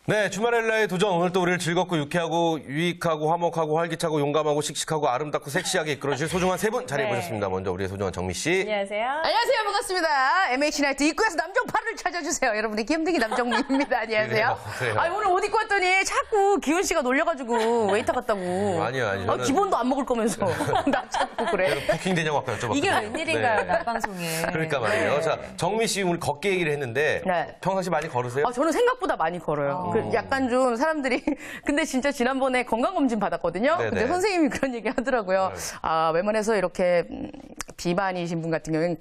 네, 주말엘라의 도전. 오늘 또 우리를 즐겁고 유쾌하고 유익하고 화목하고 활기차고 용감하고 씩씩하고 아름답고 섹시하게 이끌어주실 소중한 세 분 자리해 보셨습니다. 먼저 우리의 소중한 정미 씨. 안녕하세요. 안녕하세요. 반갑습니다. MH나이트 입구에서 남정파를 찾아주세요. 여러분의 귀염둥이 남정미입니다. 안녕하세요. 그래요. 아니, 오늘 옷 입고 왔더니 자꾸 기훈 씨가 놀려가지고 웨이터 같다고. 아니요. 아, 기본도 안 먹을 거면서. 나 자꾸 그래. 부킹 되냐고 아까 여쭤봤거든요. 이게 웬일인가요, 낮방송에. 그러니까 말이에요. 자, 정미 씨 오늘 걷기 얘기를 했는데 네. 평상시 많이 걸으세요? 아, 저는 생각보다 많이 걸어요. 그 약간 좀 사람들이 근데 진짜 지난번에 건강검진 받았거든요. 네네. 근데 선생님이 그런 얘기 하더라고요. 아, 웬만해서 이렇게 비만이신 분 같은 경우에는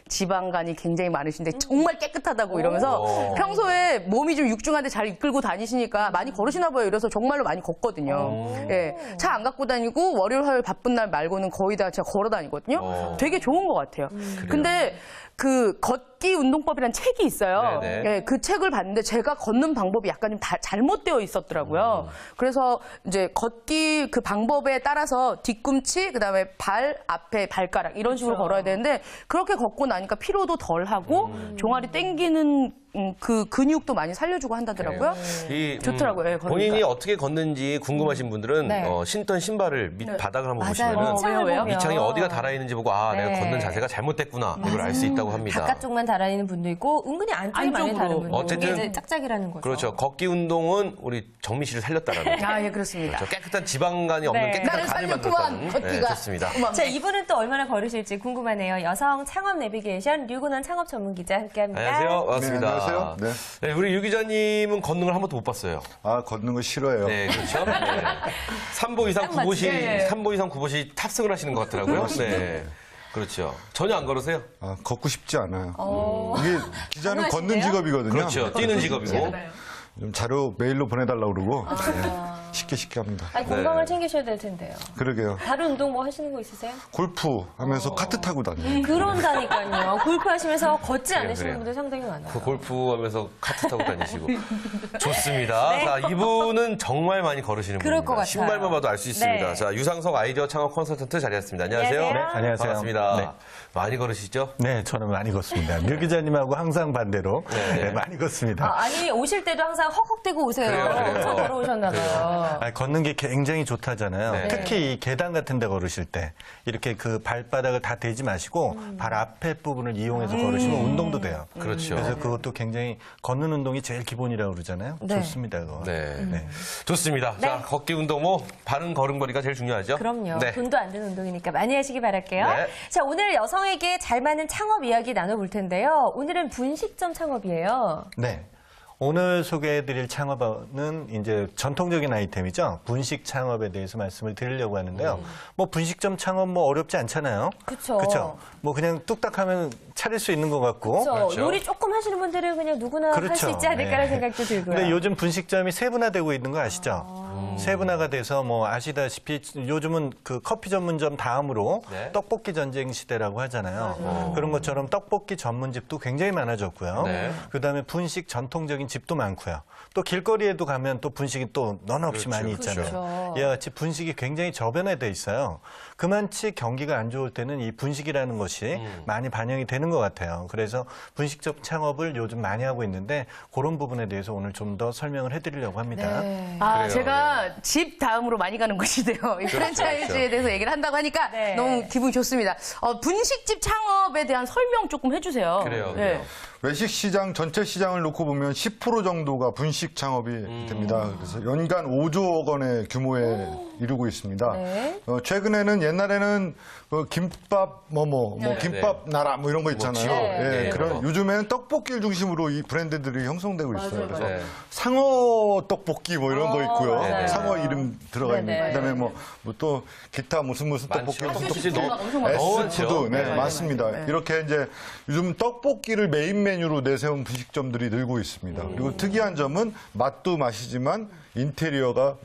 지방간이 굉장히 많으신데 정말 깨끗하다고 이러면서 평소에 몸이 좀 육중한데 잘 이끌고 다니시니까 많이 걸으시나 봐요. 이래서 정말로 많이 걷거든요. 예, 차 안 갖고 다니고 월요일, 화요일 바쁜 날 말고는 거의 다 제가 걸어 다니거든요. 되게 좋은 것 같아요. 근데 그 걷기 운동법이라는 책이 있어요. 네네. 예, 그 책을 봤는데 제가 걷는 방법이 약간 좀 잘못되어 있었더라고요. 그래서 이제 걷기 그 방법에 따라서 뒤꿈치, 그다음에 발 앞에 발가락 이런 식으로 걸어야 되는데 그렇게 걷고 나니까 피로도 덜 하고 종아리 땡기는 그 근육도 많이 살려주고 한다더라고요. 좋더라고요. 예, 본인이 걸으니까. 어떻게 걷는지 궁금하신 분들은 네. 신던 신발을 밑 바닥을 한번 맞아요. 보시면은 왜요? 밑창이 어디가 달아 있는지 보고 아, 네. 내가 걷는 자세가 잘못됐구나. 이걸 알 수 있다고 합니다. 바깥쪽만 달아있는 분도 있고, 은근히 안쪽에 많이 안쪽으로. 다른 분도 어쨌든 이게 이제 짝짝이라는 거죠. 그렇죠. 걷기 운동은 우리 정미 씨를 살렸다라는. 아, 예, 그렇습니다. 그렇죠. 깨끗한 지방간이 없는 네. 깨끗한 나를 간을 살렸구만, 만들었다는. 걷기가. 좋습니다. 자, 이분은 또 얼마나 걸으실지 궁금하네요. 여성 창업 내비게이션 류근원 창업 전문 기자 함께합니다. 안녕하세요. 반갑습니다. 네, 안녕하세요. 네, 우리 유 기자님은 걷는 걸 한 번도 못 봤어요. 아, 걷는 거 싫어요. 네, 그렇죠. 네. 3보 이상 딱 맞지? 9보시, 네. 3보 이상 9보시 탑승을 하시는 것 같더라고요. 네. 그렇죠. 전혀 안 걸으세요? 아, 걷고 싶지 않아요. 이게 기자는 가능하신데요? 걷는 직업이거든요. 그렇죠. 뛰는 직업이고. 좀 자료 메일로 보내달라고 그러고 쉽게 합니다. 아니, 건강을 챙기셔야 될 텐데요. 그러게요. 다른 운동 뭐 하시는 거 있으세요? 골프 하면서 카트 타고 다녀요. 그런다니까요. 골프 하시면서 걷지 않으시는 그래요. 분들 상당히 많아요. 그 골프 하면서 카트 타고 다니시고. 좋습니다. 자, 이분은 정말 많이 걸으시는 그럴 분입니다. 것 같아요. 신발만 봐도 알 수 있습니다. 네. 자, 유상석 아이디어 창업 컨설턴트 자리했습니다. 안녕하세요. 안녕하세요. 네, 안녕하세요. 반갑습니다. 네. 많이 걸으시죠? 네, 저는 많이 걷습니다. 류 기자님하고 항상 반대로 네. 많이 걷습니다. 아니, 오실 때도 항상 헉헉대고 오세요. 그래요. 엄청 걸어오셨나봐요. 걷는 게 굉장히 좋다잖아요. 네. 특히 이 계단 같은 데 걸으실 때 이렇게 그 발바닥을 다 대지 마시고 발 앞에 부분을 이용해서 걸으시면 운동도 돼요. 그렇죠. 그래서 그것도 굉장히 걷는 운동이 제일 기본이라고 그러잖아요. 네. 좋습니다, 그거. 네. 좋습니다. 자, 걷기 운동 뭐 바른 걸음걸이가 제일 중요하죠? 그럼요. 네. 돈도 안 드는 운동이니까 많이 하시기 바랄게요. 네. 자, 오늘 여성에게 잘 맞는 창업 이야기 나눠볼 텐데요. 오늘은 분식점 창업이에요. 네. 오늘 소개해드릴 창업은 이제 전통적인 아이템이죠. 분식 창업에 대해서 말씀을 드리려고 하는데요. 뭐 분식점 창업 뭐 어렵지 않잖아요. 그쵸. 그렇죠. 뭐 그냥 뚝딱하면 차릴 수 있는 것 같고. 그렇죠. 요리 조금 하시는 분들은 그냥 누구나 할 수 그렇죠. 있지 않을까라는 네. 생각도 들고요. 근데 요즘 분식점이 세분화되고 있는 거 아시죠? 세분화가 돼서 뭐 아시다시피 요즘은 그 커피 전문점 다음으로 네. 떡볶이 전쟁 시대라고 하잖아요. 그런 것처럼 떡볶이 전문집도 굉장히 많아졌고요. 네. 그다음에 분식 전통적인 집도 많고요. 또 길거리에도 가면 또 분식이 또 너나 없이 그렇죠, 많이 그렇죠. 있잖아요. 이와 같이 분식이 굉장히 저변화돼 있어요. 그만치 경기가 안 좋을 때는 이 분식이라는 것이 많이 반영이 되는 것 같아요. 그래서 분식점 창업을 요즘 많이 하고 있는데 그런 부분에 대해서 오늘 좀 더 설명을 해드리려고 합니다. 네. 아, 그래요, 제가 집 다음으로 많이 가는 곳이네요. 이 프랜차이즈에 그렇죠. 대해서 얘기를 한다고 하니까 네. 너무 기분이 좋습니다. 분식집 창업에 대한 설명 조금 해주세요. 그래요. 외식 시장 전체 시장을 놓고 보면 10% 정도가 분식 창업이 됩니다. 그래서 연간 5조 원의 규모에 이르고 있습니다. 네. 최근에는 옛날에는 김밥 네. 김밥 나라 뭐 이런 거 있잖아요. 지옥. 예, 네. 그런 요즘에는 떡볶이를 중심으로 이 브랜드들이 형성되고 있어요. 그래서 네. 상어 떡볶이 뭐 이런 거 있고요. 맞아요. 상어 이름 들어가 있는. 네네. 그다음에 뭐 또 기타 무슨 떡볶이 많죠. 무슨 떡볶이 엄청 많죠. S푸드, 네, 네. 맞습니다. 이렇게 이제 요즘 떡볶이를 메인 메뉴로 내세운 분식점들이 늘고 있습니다. 그리고 특이한 점은 맛도 맛이지만 인테리어가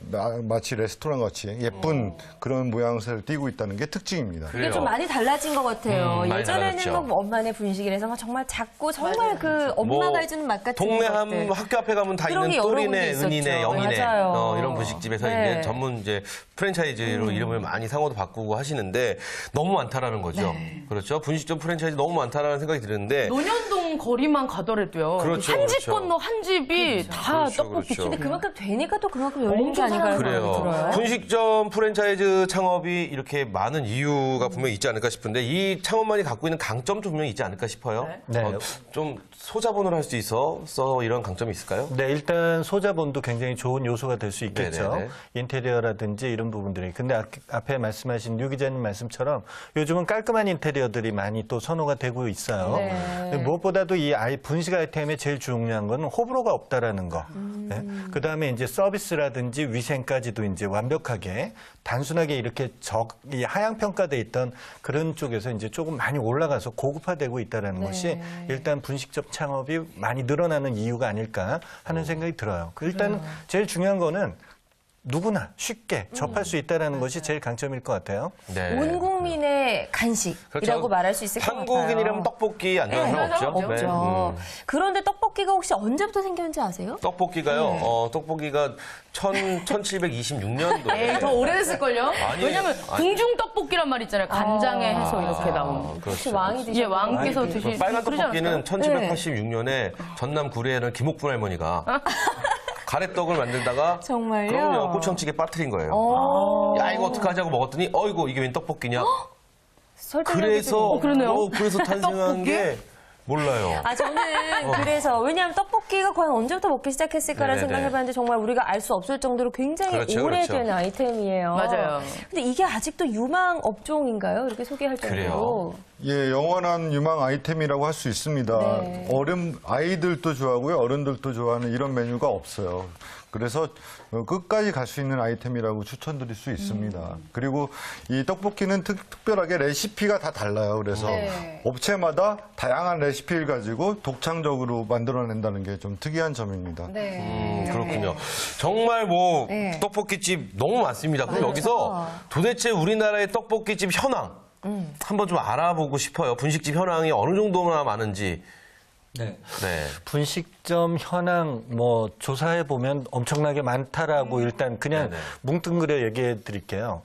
마치 레스토랑 같이 예쁜 그런 모양새를 띠고 있다는 게 특징입니다. 이게 좀 많이 달라진 것 같아요. 많이 예전에는 달라졌죠. 뭐 엄마네 분식이라서 막 정말 작고 정말 그 엄마가 해주는 맛 같은 동네 것들. 학교 앞에 가면 다 그런 있는 게 여러 또리네, 군데 은이네, 있었죠. 영이네 맞아요. 이런 분식집에서 네. 이제 전문 이제 프랜차이즈로 이름을 많이 상호도 바꾸고 하시는데 너무 많다라는 거죠. 그렇죠. 분식점 프랜차이즈 너무 많다라는 생각이 드는데 논현동 직장 거리만 가더라도요. 그렇죠, 한 집 그렇죠. 건너 한 집이 다 그렇죠, 떡볶이 그렇죠. 집. 근데 그만큼 되니까 또 그만큼 열린 게 엄청 아닌가 생각이 그래요. 들어요. 분식점 프랜차이즈 창업이 이렇게 많은 이유가 분명히 있지 않을까 싶은데 이 창업만이 갖고 있는 강점도 분명히 있지 않을까 싶어요. 네. 좀 소자본으로 할 수 있어서 이런 강점이 있을까요? 네, 일단 소자본도 굉장히 좋은 요소가 될 수 있겠죠. 네네네. 인테리어라든지 이런 부분들이. 근데 앞에 말씀하신 유 기자님 말씀처럼 요즘은 깔끔한 인테리어들이 많이 또 선호가 되고 있어요. 네. 근데 무엇보다도 이 분식 아이템의 제일 중요한 건 호불호가 없다라는 거. 네. 그 다음에 이제 서비스라든지 위생까지도 이제 완벽하게 단순하게 이렇게 이 하향 평가돼 있던 그런 쪽에서 이제 조금 많이 올라가서 고급화되고 있다라는 것이 일단 분식점 창업이 많이 늘어나는 이유가 아닐까 하는 생각이 들어요. 일단 제일 중요한 거는 누구나 쉽게 접할 수 있다는 것이 제일 강점일 것 같아요. 네. 온 국민의 간식이라고 그렇죠. 말할 수 있을 것 같아요. 한국인이라면 떡볶이 안 좋아하는 사람 없죠? 없죠. 그런데 떡볶이가 혹시 언제부터 생겼는지 아세요? 떡볶이가요. 떡볶이가 1726년도에 에이, 더 오래됐을걸요? 아니, 왜냐면 궁중 떡볶이란 말 있잖아요. 간장에 해서 이렇게 나온. 혹시 그렇죠. 왕이 드셨 예, 왕께서 드시 빨간 그러지 떡볶이는 않았어요? 1786년에 전남 구례에는 김옥분 할머니가 가래떡을 만들다가 정말요? 그럼요 고추장찌개 빠뜨린 거예요. 야 이거 어떡하자고 먹었더니 어이구 이게 웬 떡볶이냐. 그래서 그러네요. 그래서 탄생한 떡볶이? 게 몰라요. 아, 저는 그래서, 왜냐하면 떡볶이가 과연 언제부터 먹기 시작했을까라는 네네네. 생각을 해봤는데 정말 우리가 알 수 없을 정도로 굉장히 그렇죠, 오래된 그렇죠. 아이템이에요. 맞아요. 근데 이게 아직도 유망 업종인가요? 이렇게 소개할 정도로. 예, 영원한 유망 아이템이라고 할 수 있습니다. 네. 아이들도 좋아하고요, 어른들도 좋아하는 이런 메뉴가 없어요. 그래서 끝까지 갈 수 있는 아이템이라고 추천드릴 수 있습니다. 그리고 이 떡볶이는 특별하게 레시피가 다 달라요. 그래서 네. 업체마다 다양한 레시피를 가지고 독창적으로 만들어낸다는 게 좀 특이한 점입니다. 네. 그렇군요. 정말 뭐 네. 떡볶이집 너무 많습니다. 그럼 여기서 도대체 우리나라의 떡볶이집 현황 한번 좀 알아보고 싶어요. 분식집 현황이 어느 정도나 많은지. 네. 네. 분식점 현황 뭐 조사해 보면 엄청나게 많다라고 일단 그냥 네네. 뭉뚱그려 얘기해 드릴게요.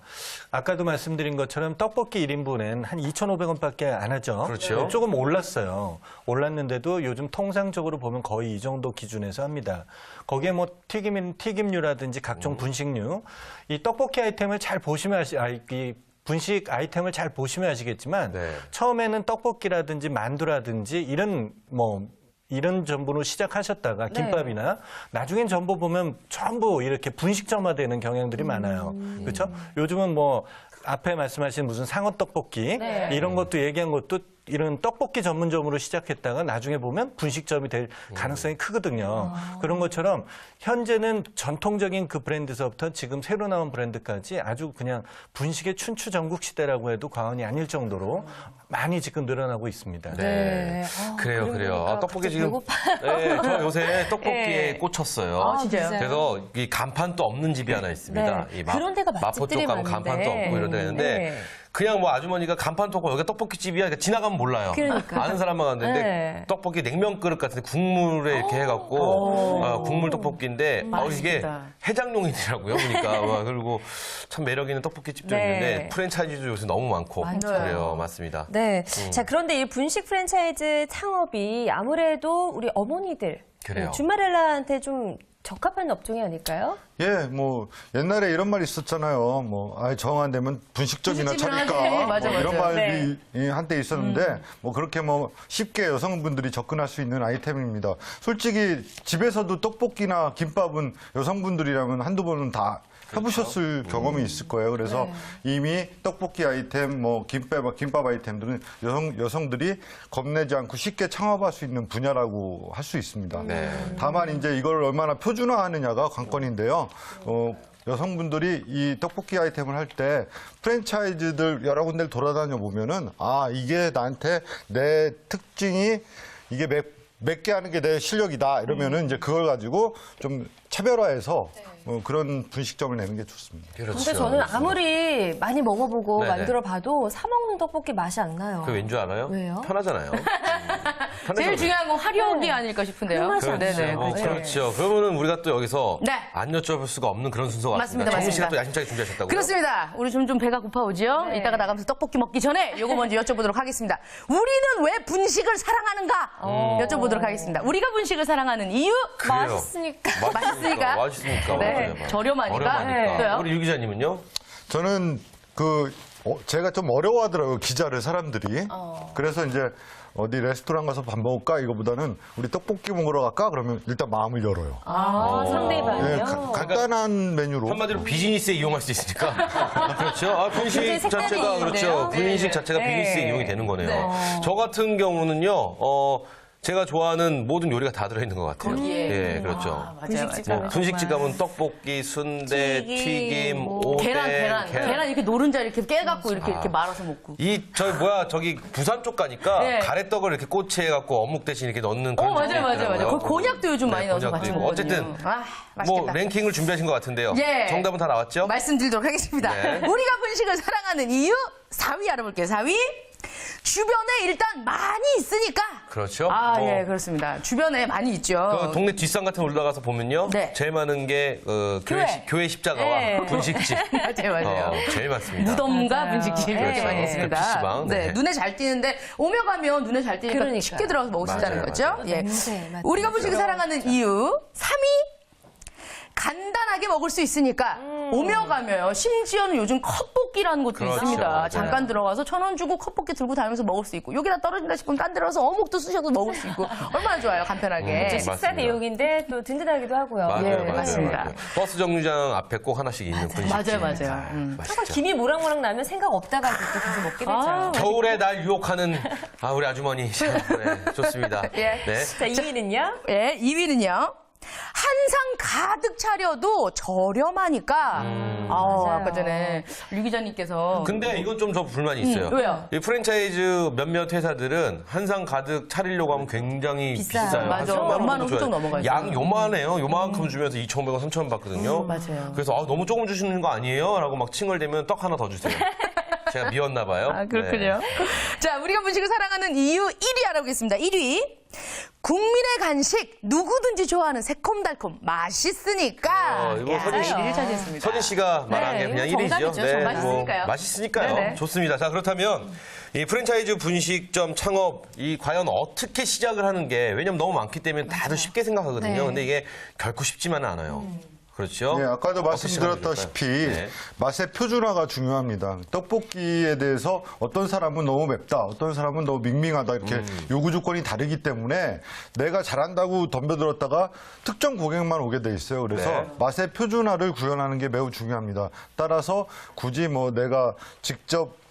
아까도 말씀드린 것처럼 떡볶이 1인분엔 한 2,500원밖에 안 하죠. 그렇죠. 조금 올랐어요. 올랐는데도 요즘 통상적으로 보면 거의 이 정도 기준에서 합니다. 거기에 뭐 튀김류라든지 각종 분식류, 이 떡볶이 아이템을 잘 보시면 이 분식 아이템을 잘 보시면 아시겠지만 네. 처음에는 떡볶이라든지 만두라든지 이런 전부로 시작하셨다가 김밥이나 나중엔 전부 보면 전부 이렇게 분식점화되는 경향들이 많아요. 그렇죠? 요즘은 뭐 앞에 말씀하신 무슨 상어 떡볶이 네. 이런 것도 얘기한 것도 이런 떡볶이 전문점으로 시작했다가 나중에 보면 분식점이 될 가능성이 크거든요. 그런 것처럼 현재는 전통적인 그 브랜드서부터 지금 새로 나온 브랜드까지 아주 그냥 분식의 춘추전국 시대라고 해도 과언이 아닐 정도로 많이 지금 늘어나고 있습니다. 네. 그래요, 그래요. 아, 떡볶이 지금. 네, 저 요새 떡볶이에 네. 꽂혔어요. 아, 진짜요? 그래서 이 간판도 없는 집이 하나 있습니다. 네. 이 그런 데가 마포 맛집들이 쪽 가면 많은데. 간판도 없고 이런 데가 있는데 네. 그냥 뭐 아주머니가 간판도 없고 여기가 떡볶이집이야. 그러니까 지나가면 몰라요. 그러니까. 아는 사람만 갔는데 네. 떡볶이 냉면 그릇 같은데 국물에 이렇게 해갖고 국물 떡볶이인데 이게 맛있겠다. 해장용이더라고요. 보니까 그리고 참 매력 있는 떡볶이집도 네. 있는데 프랜차이즈도 요새 너무 많고 그래요, 맞습니다. 네. 자, 그런데 이 분식 프랜차이즈 창업이 아무래도 우리 어머니들, 그래요. 주말렐라한테 좀 적합한 업종이 아닐까요? 예, 뭐 옛날에 이런 말 있었잖아요. 뭐 정 안 되면 분식점이나 분식집이나 차릴까. 하지. 맞아, 뭐 이런 맞아. 말이 한때 있었는데 뭐 그렇게 뭐 쉽게 여성분들이 접근할 수 있는 아이템입니다. 솔직히 집에서도 떡볶이나 김밥은 여성분들이라면 한두 번은 다 해보셨을 경험이 있을 거예요. 그래서 이미 떡볶이 아이템, 뭐 김밥 아이템들은 여성들이 겁내지 않고 쉽게 창업할 수 있는 분야라고 할 수 있습니다. 다만 이제 이걸 얼마나 표준화하느냐가 관건인데요. 여성분들이 이 떡볶이 아이템을 할 때 프랜차이즈들 여러 군데를 돌아다녀 보면은 이게 나한테 내 특징이 이게 몇 개 하는 게 내 실력이다 이러면은 이제 그걸 가지고 좀 차별화해서 그런 분식점을 내는 게 좋습니다. 그렇죠. 근데 저는 아무리 많이 먹어보고 네네. 만들어봐도 사 먹는 떡볶이 맛이 안 나요. 그게 왠 줄 알아요? 왜요? 편하잖아요. 제일 중요한 건 화력이 아닐까 싶은데요. 맛이 안 네네. 나요. 그렇죠. 그렇죠. 그러면은 우리가 또 여기서 네. 안 여쭤볼 수가 없는 그런 순서가 맞습니다, 정민 씨가 맞습니다. 또 야심차게 준비하셨다고요? 그렇습니다. 우리 좀 배가 고파오죠? 네. 이따가 나가면서 떡볶이 먹기 전에 요거 먼저 여쭤보도록 하겠습니다. 우리는 왜 분식을 사랑하는가? 여쭤보도록 하겠습니다. 우리가 분식을 사랑하는 이유? 그래요. 맛있으니까. 맛있으니까? 맛있으니까. 네. 맞아요. 저렴하니까? 저렴하니까. 또요? 우리 유 기자님은요? 저는 제가 좀 어려워하더라고요, 기자를 사람들이. 그래서 이제 어디 레스토랑 가서 밥 먹을까 이거보다는 우리 떡볶이 먹으러 갈까 그러면 일단 마음을 열어요. 상대방이요. 네, 간단한 메뉴로. 한마디로 비즈니스에 이용할 수 있으니까. 그렇죠. 분식 굉장히 색다른 자체가, 그렇죠. 이유인데요. 분식 자체가 네. 비즈니스에 이용이 되는 거네요. 저 같은 경우는요, 제가 좋아하는 모든 요리가 다 들어있는 것 같아요. 거기에. 예, 그렇죠. 맞아요, 분식집 맞아요. 뭐 분식집 가면 떡볶이, 순대, 튀김, 뭐 오뎅, 계란 이렇게 노른자 이렇게 깨갖고 이렇게 말아서 먹고. 저기 부산 쪽 가니까 네. 가래떡을 이렇게 꼬치해갖고 어묵 대신 이렇게 넣는 그런 맞아요, 집들이 맞아요, 있더라고요. 맞아요. 곤약도 요즘 많이 넣어서 곤약도 같이 있고. 먹거든요. 어쨌든 아, 뭐 맛있겠다. 랭킹을 준비하신 것 같은데요. 예. 정답은 다 나왔죠? 말씀드리도록 하겠습니다. 네. 우리가 분식을 사랑하는 이유 4위 알아볼게요. 4위. 주변에 일단 많이 있으니까. 그렇죠. 아, 뭐 예, 그렇습니다. 주변에 많이 있죠. 그 동네 뒷산 같은 데 올라가서 보면요. 네. 제일 많은 게 교회 십자가와 네. 분식집. 맞아요. 제일 많습니다. 무덤가 맞아요. 분식집 이렇게 그렇죠. 많이 있습니다. 그 PC방. 네, 네. 눈에 잘 띄는데 오며 가면 눈에 잘 띄니까 그러니까요. 쉽게 들어가서 먹을 수 있다는 맞아요, 거죠. 맞아요. 예. 냄새, 맞아요. 우리가 분식을 사랑하는 이유 3위. 간단하게 먹을 수 있으니까 오며 가며요. 심지어는 요즘 컵볶이라는 것도 그렇죠, 있습니다. 맞아요. 잠깐 들어가서 1,000원 주고 컵볶이 들고 다니면서 먹을 수 있고 여기다 떨어진다 싶으면 딴 데로 가서 어묵도 쑤셔서 먹을 수 있고 얼마나 좋아요, 간편하게. 식사 맞습니다. 대용인데 또 든든하기도 하고요. 맞아요, 예, 맞아요, 맞습니다. 맞아요. 버스 정류장 앞에 꼭 하나씩 있는 분식집. 맞아요. 정말 김이 모락모락 나면 생각 없다가 또 계속 먹게 되죠. 겨울에 날 유혹하는 우리 아주머니. 네, 좋습니다. 예. 네. 자, 2위는요? 예, 2위는요. 한 상 가득 차려도 저렴하니까. 아까 전에 류 기자님께서 근데 이건 좀 저 불만이 있어요. 왜요? 이 프랜차이즈 몇몇 회사들은 한 상 가득 차리려고 하면 굉장히 비싸요. 비싸요. 맞아. 한 10만 원 줘야 훌쩍 넘어가요. 양 요만해요. 요만큼 주면서 2,500원, 3,000원 받거든요. 맞아요. 그래서 너무 조금 주시는 거 아니에요? 라고 막 칭얼대면 떡 하나 더 주세요. 제가 미웠나 봐요. 아, 그렇군요. 자, 우리가 분식을 사랑하는 이유 1위 알아보겠습니다. 1위. 국민의 간식 누구든지 좋아하는 새콤달콤 맛있으니까. 이거 야, 서진 씨- 1위를 차지했습니다. 서진 씨가 말한 게 이거 그냥 1위죠. 정답이죠. 정 맛있으니까요. 맛있으니까요. 네네. 좋습니다. 자, 그렇다면 이 프랜차이즈 분식점 창업 이 과연 어떻게 시작을 하는 게 왜냐면 너무 많기 때문에 다들 쉽게 생각하거든요. 네. 근데 이게 결코 쉽지만은 않아요. 그렇죠? 네, 아까도 어떻게 시작하면 말씀드렸다시피 될까요? 네. 맛의 표준화가 중요합니다. 떡볶이에 대해서 어떤 사람은 너무 맵다, 어떤 사람은 너무 밍밍하다 이렇게 요구 조건이 다르기 때문에 내가 잘한다고 덤벼들었다가 특정 고객만 오게 돼 있어요. 그래서 네. 맛의 표준화를 구현하는 게 매우 중요합니다. 따라서 굳이 뭐 내가 직접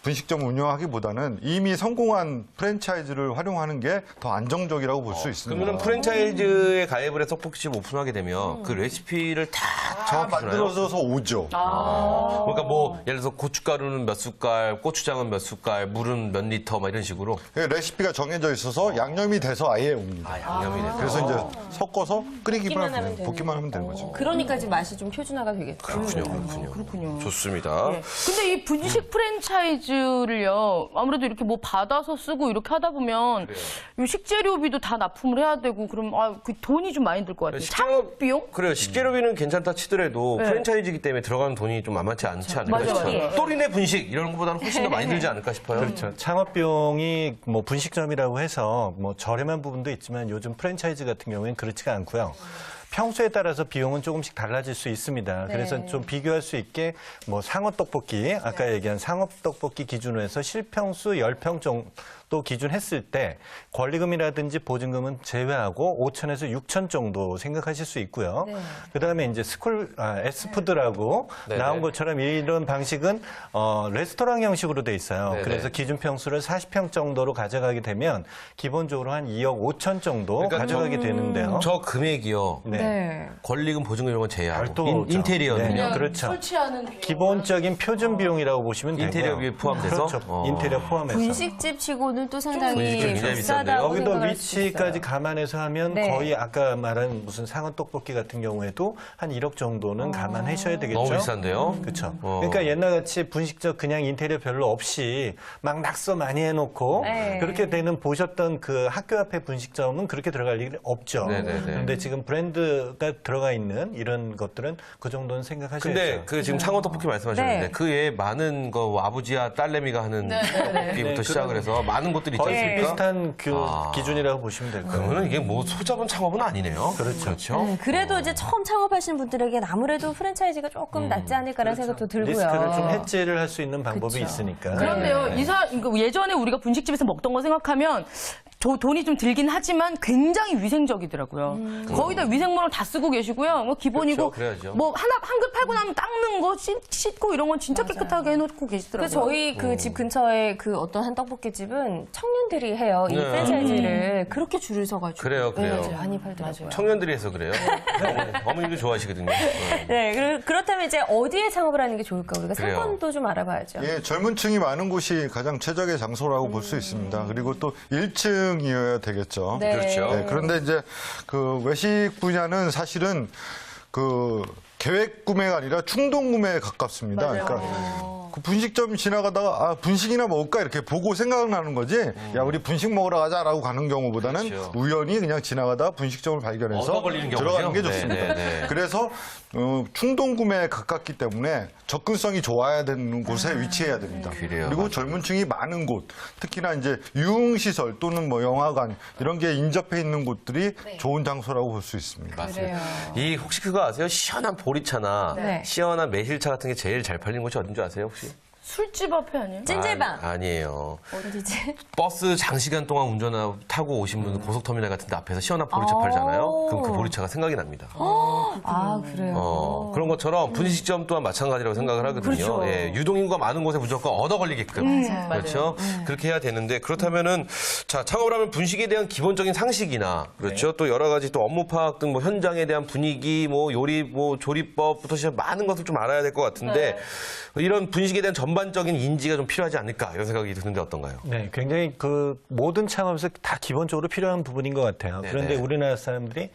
분식점 운영하기보다는 이미 성공한 프랜차이즈를 활용하는 게 더 안정적이라고 볼 수 있습니다. 그러면 프랜차이즈에 가입을 해서 떡볶이집 오픈하게 되면 그 레시피를 다 정확히 주나요? 만들어져서 오죠. 그러니까 뭐 예를 들어서 고춧가루는 몇 숟갈, 고추장은 몇 숟갈, 물은 몇 리터 막 이런 식으로 레시피가 정해져 있어서 양념이 돼서 아예 옵니다. 양념이 돼서. 그래서 이제 섞어서 끓이기만 볶기만 하면 하면 돼요. 볶기만 하면 되는 거죠. 그러니까 지금 맛이 좀 표준화가 되겠죠. 그렇군요. 좋습니다. 예. 근데 이 분식 프랜차이즈를요, 아무래도 이렇게 뭐 받아서 쓰고 이렇게 하다 보면 이 식재료비도 다 납품을 해야 되고 그럼 그 돈이 좀 많이 들 것 같아요. 창업 비용? 그래요. 식재료비는 괜찮다 치더라도 프랜차이즈이기 때문에 들어가는 돈이 좀 만만치 않지 않을까 맞아요, 싶어요. 맞아요. 또리네 분식 이런 것보다는 훨씬 더 많이 들지 않을까 싶어요. 그렇죠. 창업 비용이 뭐 분식점이라고 해서 뭐 저렴한 부분도 있지만 요즘 프랜차이즈 같은 경우에는 그렇지가 않고요. 평소에 따라서 비용은 조금씩 달라질 수 있습니다. 그래서 좀 비교할 수 있게 뭐 상어 떡볶이, 아까 얘기한 상업 떡볶이 기준으로 해서 실평수 10평 정도 기준했을 때 권리금이라든지 보증금은 제외하고 5천에서 6천 정도 생각하실 수 있고요. 그다음에 이제 S푸드라고 네. 나온 것처럼 이런 방식은 레스토랑 형식으로 돼 있어요. 네네. 그래서 기준 평수를 40평 정도로 가져가게 되면 기본적으로 한 2억 5천 정도 그러니까 가져가게 되는데요. 저 금액이요. 네. 권리금, 보증금 이런 건 제외하고 별도죠. 인테리어는요. 네, 그렇죠. 설치하는 비용. 기본적인 표준 비용이라고 보시면 되고요. 인테리어비 포함돼서? 그렇죠. 인테리어 포함해서. 분식집 치고는 분식점은 또 상당히 분식점 굉장히 비싼데요? 비싸다고 여기도 생각할 수 위치까지 있어요. 감안해서 하면 네. 거의 아까 말한 무슨 상원 떡볶이 같은 경우에도 한 1억 정도는 감안하셔야 되겠죠. 너무 비싼데요? 그렇죠. 그러니까 옛날같이 분식점 그냥 인테리어 별로 없이 막 낙서 많이 해놓고 네. 그렇게 되는 보셨던 그 학교 앞에 분식점은 그렇게 들어갈 일이 없죠. 네네네. 그런데 지금 브랜드가 들어가 있는 이런 것들은 그 정도는 생각하셔야죠. 근데 그 지금 창원 떡볶이 말씀하셨는데 네. 그 외에 많은 거 아버지와 딸내미가 하는 떡볶이부터 네, 시작을 해서 많은 것들이 있지 거의 않습니까? 비슷한 그 기준이라고 보시면 될 거예요. 그러면 이게 뭐 소잡은 창업은 아니네요. 그렇죠. 네, 그래도 이제 처음 창업하시는 분들에겐 아무래도 프랜차이즈가 조금 낫지 않을까라는 생각도 들고요. 리스크를 좀 해지를 할 수 있는 방법이 있으니까. 그런데요, 예전에 우리가 분식집에서 먹던 거 생각하면 돈이 좀 들긴 하지만 굉장히 위생적이더라고요. 거의 다 위생모를 다 쓰고 계시고요. 뭐 기본이고 그렇죠, 그래야죠. 뭐 한 그릇 팔고 나면 닦는 거 씻고 이런 건 진짜 깨끗하게 해놓고 계시더라고요. 그 저희 그 집 근처에 그 어떤 한 떡볶이 집은 청년들이 해요. 이 네. 프랜차이즈를 그렇게 줄을 서가지고 그래요. 네, 많이 팔더라고요. 청년들이 해서 그래요. 어머님도 좋아하시거든요. 네, 그렇다면 이제 어디에 창업을 하는 게 좋을까? 우리가 그래요. 상권도 좀 알아봐야죠. 예, 젊은 층이 많은 곳이 가장 최적의 장소라고 볼 수 있습니다. 그리고 또 1층이어야 되겠죠. 네. 그렇죠. 네, 그런데 이제 그 외식 분야는 사실은 그 계획 구매가 아니라 충동 구매에 가깝습니다. 그러니까 그 분식점 지나가다가 아 분식이나 먹을까 이렇게 보고 생각나는 거지. 야 우리 분식 먹으러 가자라고 가는 경우보다는 그렇죠. 우연히 그냥 지나가다 분식점을 발견해서 얻어 걸리는 경우죠. 들어가는 게 네, 좋습니다. 네, 네. 그래서 충동 구매에 가깝기 때문에 접근성이 좋아야 되는 곳에 위치해야 됩니다. 그래요. 그리고 젊은 층이 많은 곳, 특히나 이제 유흥시설 또는 뭐 영화관 이런 게 인접해 있는 곳들이 좋은 장소라고 볼 수 있습니다. 맞습니다. 이 혹시 그거 아세요? 시원한 보리차나 네. 시원한 매실차 같은 게 제일 잘 팔리는 곳이 어딘지 아세요 혹시? 술집 앞에 아니에요? 찜질방. 아니에요. 어디지? 버스 장시간 동안 운전하고 타고 오신 분은 고속터미널 같은 데 앞에서 시원한 보리차 팔잖아요. 그럼 그 보리차가 생각이 납니다. 아, 그래요? 그런 것처럼 분식점 또한 마찬가지라고 생각을 하거든요. 그렇죠. 예, 유동인구가 많은 곳에 무조건 얻어 걸리게끔. 그렇죠. 그렇게 해야 되는데 그렇다면은 자, 창업을 하면 분식에 대한 기본적인 상식이나 그렇죠. 또 여러 가지 또 업무 파악 등 뭐 현장에 대한 분위기, 뭐 요리, 뭐 조리법부터 시작 많은 것을 좀 알아야 될 것 같은데 이런 분식에 대한 전반적인 인지가 좀 필요하지 않을까 이런 생각이 드는데 어떤가요? 네, 굉장히 그 모든 창업에서 다 기본적으로 필요한 부분인 것 같아요. 네네. 그런데 우리나라 사람들이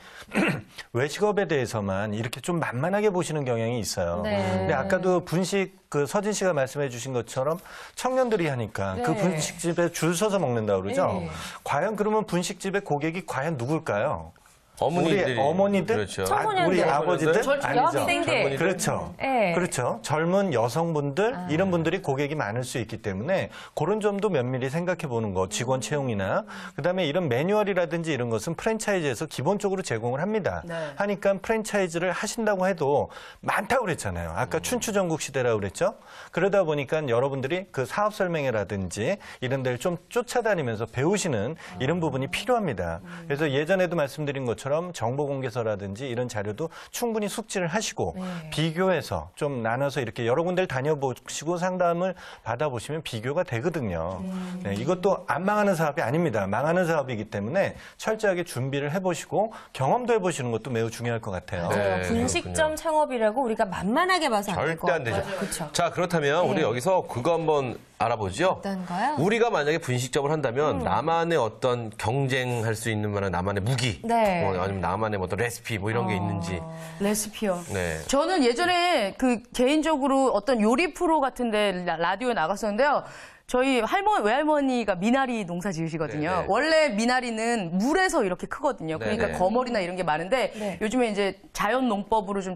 외식업에 대해서만 이렇게 좀 만만하게 보시는 경향이 있어요. 네. 근데 아까도 분식 그 서진 씨가 말씀해 주신 것처럼 청년들이 하니까 그 네. 분식집에 줄 서서 먹는다 그러죠. 네. 과연 그러면 분식집의 고객이 과연 누굴까요? 어머니들이. 우리 어머니들, 그렇죠. 청소년들. 우리 아버지들, 아니죠. 여학생들. 그렇죠. 네. 그렇죠. 젊은 여성분들 이런 분들이 고객이 많을 수 있기 때문에 그런 점도 면밀히 생각해 보는 거. 직원 채용이나 그다음에 이런 매뉴얼이라든지 이런 것은 프랜차이즈에서 기본적으로 제공을 합니다. 네. 하니까 프랜차이즈를 하신다고 해도 많다고 그랬잖아요. 아까 춘추전국 시대라고 그랬죠. 그러다 보니까 여러분들이 그 사업 설명회라든지 이런 데를 좀 쫓아다니면서 배우시는 이런 부분이 필요합니다. 그래서 예전에도 말씀드린 것처럼 정보 공개서라든지 이런 자료도 충분히 숙지를 하시고 비교해서 좀 나눠서 이렇게 여러 군데를 다녀보시고 상담을 받아보시면 비교가 되거든요. 네, 이것도 안 망하는 사업이 아닙니다. 망하는 사업이기 때문에 철저하게 준비를 해보시고 경험도 해보시는 것도 매우 중요할 것 같아요. 네, 분식점 그렇군요. 창업이라고 우리가 만만하게 봐서 안 될 것 절대 안 같아요. 되죠. 그렇죠. 자, 그렇다면 우리 여기서 그거 한번 알아보죠. 어떤가요? 우리가 만약에 분식점을 한다면 나만의 어떤 경쟁할 수 있는 만한 나만의 무기, 네. 뭐 아니면 나만의 뭐 어떤 레시피 뭐 이런 게 있는지. 레시피요. 네. 저는 예전에 그 개인적으로 어떤 요리 프로 같은데 라디오에 나갔었는데요. 저희 외할머니가 미나리 농사 지으시거든요. 네네. 원래 미나리는 물에서 이렇게 크거든요. 그러니까 네네. 거머리나 이런 게 많은데 네. 요즘에 이제 자연 농법으로 좀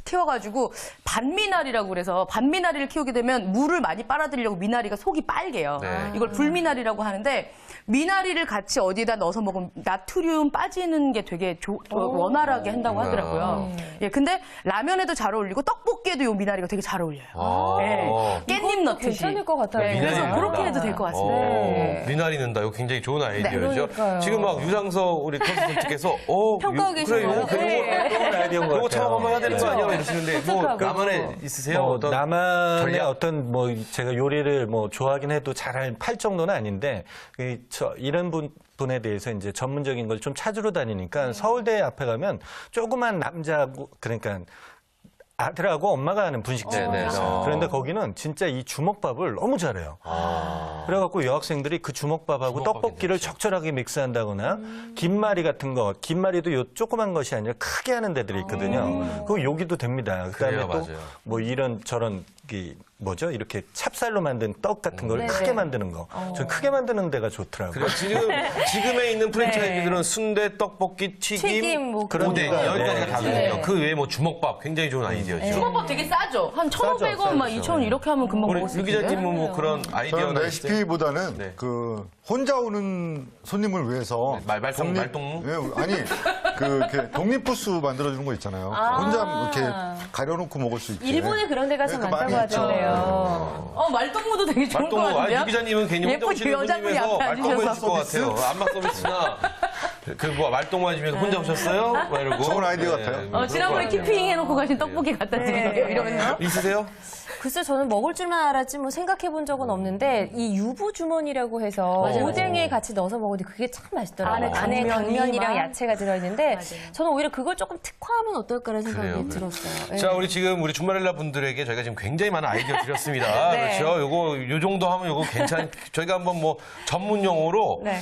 키워가지고 반미나리라고 그래서 반미나리를 키우게 되면 물을 많이 빨아들이려고 미나리가 속이 빨개요. 네. 이걸 불미나리라고 하는데 미나리를 같이 어디에다 넣어서 먹으면 나트륨 빠지는 게 되게 원활하게 한다고 하더라고요. 예, 근데 라면에도 잘 어울리고 떡볶이에도 이 미나리가 되게 잘 어울려요. 아. 예, 깻잎 넣듯이. 괜찮을 것 같아요. 네, 그래서 미나리 그렇게 넣는다. 해도 될 것 같습니다. 네. 미나리 넣는다. 이거 굉장히 좋은 아이디어죠. 그러니까요. 지금 막 유상서 우리 컨설턴트께서 평가하고 그래, 계시나요? 요거 네. 좋은 아이디어인 것 요거 같아요. 창업 한번 해야 되는 거 그렇죠. 아니야? 이러시는데 뭐 독특하고. 나만의 있으세요? 뭐 어떤 나만의 전략? 어떤 뭐 제가 요리를 뭐 좋아하긴 해도 잘 팔 정도는 아닌데 이런 분에 대해서 이제 전문적인 걸 좀 찾으러 다니니까 서울대 앞에 가면 조그만 남자 그러니까 아들하고 엄마가 하는 분식집이에요. 네, 네. 그런데 거기는 진짜 이 주먹밥을 너무 잘해요. 그래갖고 여학생들이 그 주먹밥하고 주먹밥 떡볶이를 괜찮지. 적절하게 믹스한다거나 김말이 같은 거, 김말이도 요 조그만 것이 아니라 크게 하는 데들이 있거든요. 그거 요기도 됩니다. 그다음에 그래요, 또 맞아요. 뭐 이런 저런 뭐죠? 이렇게 찹쌀로 만든 떡 같은 걸 네네. 크게 만드는 거. 전 크게 만드는 데가 좋더라고요. 그래요. 지금에 있는 프랜차이즈들은 순대, 떡볶이, 튀김, 뭐 그런 오뎅 거. 여기까지가 네. 다거든요. 그 외에 뭐 주먹밥 굉장히 좋은 아이디어죠. 주먹밥 되게 싸죠. 한 1,500원, 막 2,000원 이렇게 하면 금방 우리 먹을 수 유 있는데. 기자님은 뭐 그런 저는 아이디어나 있어요? 레시피보다는 네. 그 혼자 오는 손님을 위해서 네, 말동무? 예, 아니 이렇게 독립부스 만들어주는 거 있잖아요. 혼자 이렇게 가려놓고 먹을 수 있게. 일본에 그런 데 가서 네, 그 많다고 많이 있죠. 하던데요. 말동무도 되게 좋은 것 말동무, 같은데요? 유 기자님은 괜히 혼자 예쁜 오시는 여자분이 분이면서 앞에 말동무 앉으셔서. 해줄 것 같아요. 안마 서비스나 그 뭐 말동무 하시면서 혼자 오셨어요? 막 이러고. 좋은 아이디어 네, 같아요. 그럴 지난번에 것 같아요. 키핑 해놓고 가신 떡볶이 갖다 드릴게요. 이러면서. 있으세요? 글쎄 저는 먹을 줄만 알았지 뭐 생각해 본 적은 없는데 이 유부 주머니라고 해서 맞아요. 오뎅에 같이 넣어서 먹으니 그게 참 맛있더라고요. 안에 당면이랑 당면이 야채가 들어있는데 맞아요. 저는 오히려 그걸 조금 특화하면 어떨까라는 생각이 그래요. 들었어요. 자, 우리 지금 우리 주말렐라 분들에게 저희가 지금 굉장히 많은 아이디어 드렸습니다. 네. 그렇죠? 요 정도 하면 요거 저희가 한번 뭐 전문 용어로 네.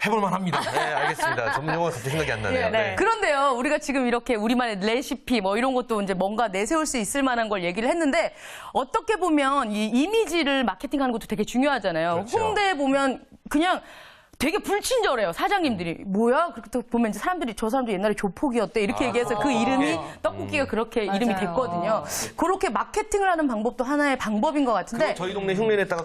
해볼만 합니다. 네, 알겠습니다. 전문 용어가 갑자기 생각이 안 나네요. 네. 그런데요, 우리가 지금 이렇게 우리만의 레시피 뭐 이런 것도 이제 뭔가 내세울 수 있을 만한 걸 얘기를 했는데 어떻게 보면 이 이미지를 마케팅하는 것도 되게 중요하잖아요. 그렇죠. 홍대에 보면 그냥 되게 불친절해요, 사장님들이. 뭐야? 그렇게 또 보면 이제 사람들이 저 사람도 옛날에 조폭이었대. 이렇게 얘기해서 그 이름이 떡볶이가 그렇게 이름이 맞아요. 됐거든요. 그렇게 마케팅을 하는 방법도 하나의 방법인 것 같은데. 저희 동네 흉내냈다가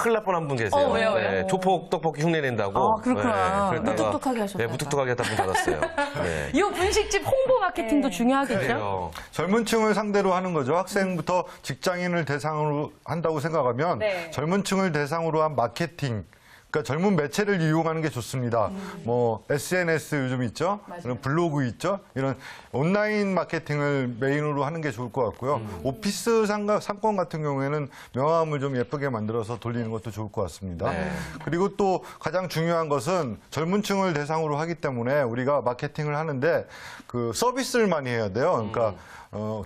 큰일 날 뻔한 분 계세요. 왜요? 조폭 떡볶이 흉내낸다고. 아, 그렇구나. 그랬다가 무뚝뚝하게 하셨다가. 네, 무뚝뚝하게 했다 분 받았어요. 네. 이 분식집 홍보 마케팅도 중요하겠죠? 그래요. 젊은 층을 상대로 하는 거죠. 학생부터 직장인을 대상으로 한다고 생각하면 네. 젊은 층을 대상으로 한 마케팅. 그러니까 젊은 매체를 이용하는 게 좋습니다. 뭐 SNS 요즘 있죠. 이런 블로그 있죠. 이런 온라인 마케팅을 메인으로 하는 게 좋을 것 같고요. 오피스 상권 같은 경우에는 명함을 좀 예쁘게 만들어서 돌리는 것도 좋을 것 같습니다. 네. 그리고 또 가장 중요한 것은 젊은 층을 대상으로 하기 때문에 우리가 마케팅을 하는데 그 서비스를 많이 해야 돼요. 그러니까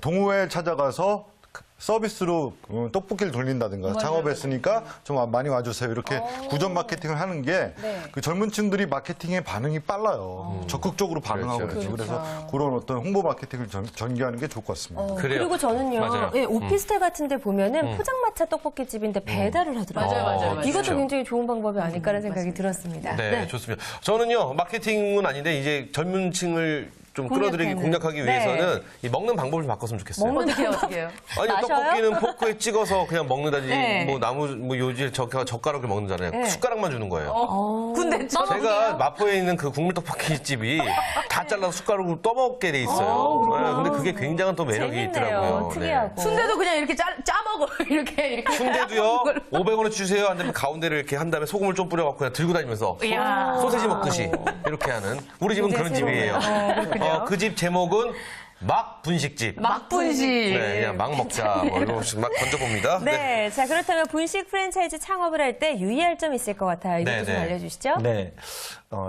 동호회에 찾아가서 서비스로 떡볶이를 돌린다든가 창업했으니까 좀 많이 와주세요. 이렇게 구전 마케팅을 하는 게 그 젊은 층들이 마케팅의 반응이 빨라요. 적극적으로 반응하고 그렇죠. 그렇죠. 그래서 그런 어떤 홍보 마케팅을 전개하는 게 좋을 것 같습니다. 그래요. 그리고 저는요, 맞아요. 예, 오피스텔 같은 데 보면은 포장마차 떡볶이집인데 배달을 하더라고요. 맞아요. 이것도 그렇죠. 굉장히 좋은 방법이 아닐까라는 생각이 들었습니다. 네, 좋습니다. 저는요, 마케팅은 아닌데 이제 젊은 층을 좀 끌어들이기, 공략하기 네. 위해서는 이 먹는 방법을 좀 바꿨으면 좋겠어요. 어떻게 해요? 아니, 마셔요? 떡볶이는 포크에 찍어서 그냥 먹는다지, 네. 뭐 뭐 요즘 젓가락을 먹는잖아요. 네. 숟가락만 주는 거예요. 근데 저 제가 마포에 있는 그 국물떡볶이 집이 다 잘라서 숟가락으로 떠먹게 돼 있어요. 네, 근데 그게 굉장한 또 매력이 재밌네요. 있더라고요. 특이하고. 순대도 그냥 이렇게 짜먹어. 이렇게. 순대도요, 500원에 주세요. 한 다음에 가운데를 이렇게 한 다음에 소금을 좀 뿌려갖고 그냥 들고 다니면서 이야. 소세지 먹듯이 이렇게 하는. 우리 집은 그런 새로워요. 집이에요. 그 집 제목은 막 분식집. 막분식. 네, 그냥 막 먹자. 뭐 이런 식막 던져봅니다. 네, 자 그렇다면 분식 프랜차이즈 창업을 할 때 유의할 점 있을 것 같아요. 이것도 네, 좀 네. 알려주시죠. 네.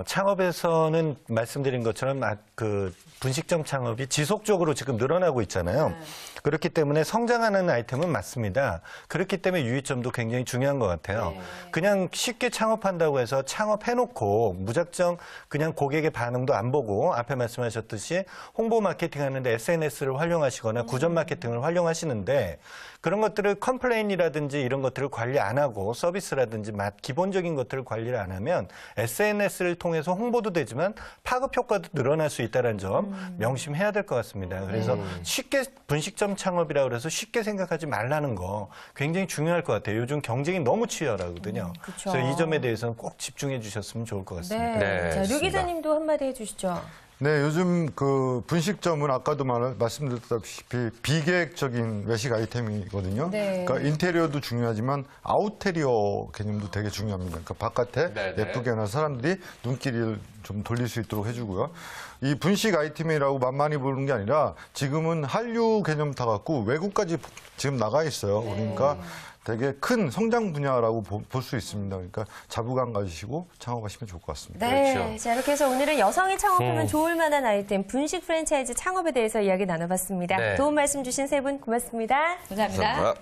창업에서는 말씀드린 것처럼 그 분식점 창업이 지속적으로 지금 늘어나고 있잖아요. 그렇기 때문에 성장하는 아이템은 맞습니다. 그렇기 때문에 유의점도 굉장히 중요한 것 같아요. 그냥 쉽게 창업한다고 해서 창업해놓고 무작정 그냥 고객의 반응도 안 보고 앞에 말씀하셨듯이 홍보 마케팅 하는데 SNS를 활용하시거나 구전 마케팅을 활용하시는데 그런 것들을 컴플레인이라든지 이런 것들을 관리 안 하고 서비스라든지 기본적인 것들을 관리를 안 하면 SNS를 통해서 홍보도 되지만 파급 효과도 늘어날 수 있다는 점 명심해야 될 것 같습니다. 그래서 쉽게 분식점 창업이라고 해서 쉽게 생각하지 말라는 거 굉장히 중요할 것 같아요. 요즘 경쟁이 너무 치열하거든요. 그쵸. 그래서 이 점에 대해서는 꼭 집중해 주셨으면 좋을 것 같습니다. 네. 자, 류 좋습니다. 기자님도 한마디 해주시죠. 네, 요즘 그 분식점은 아까도 말씀드렸다시피 비계획적인 외식 아이템이거든요. 네. 그러니까 인테리어도 중요하지만 아웃테리어 개념도 되게 중요합니다. 그러니까 바깥에 네, 네. 예쁘게 해놔 사람들이 눈길을 좀 돌릴 수 있도록 해주고요. 이 분식 아이템이라고 만만히 보는 게 아니라 지금은 한류 개념 다 갖고 외국까지 지금 나가 있어요. 그러니까 되게 큰 성장 분야라고 볼 수 있습니다. 그러니까 자부감 가지시고 창업하시면 좋을 것 같습니다. 네. 그렇죠. 자, 이렇게 해서 오늘은 여성이 창업하면 좋을 만한 아이템, 분식 프랜차이즈 창업에 대해서 이야기 나눠봤습니다. 네. 도움 말씀 주신 세 분 고맙습니다. 감사합니다. 감사합니다.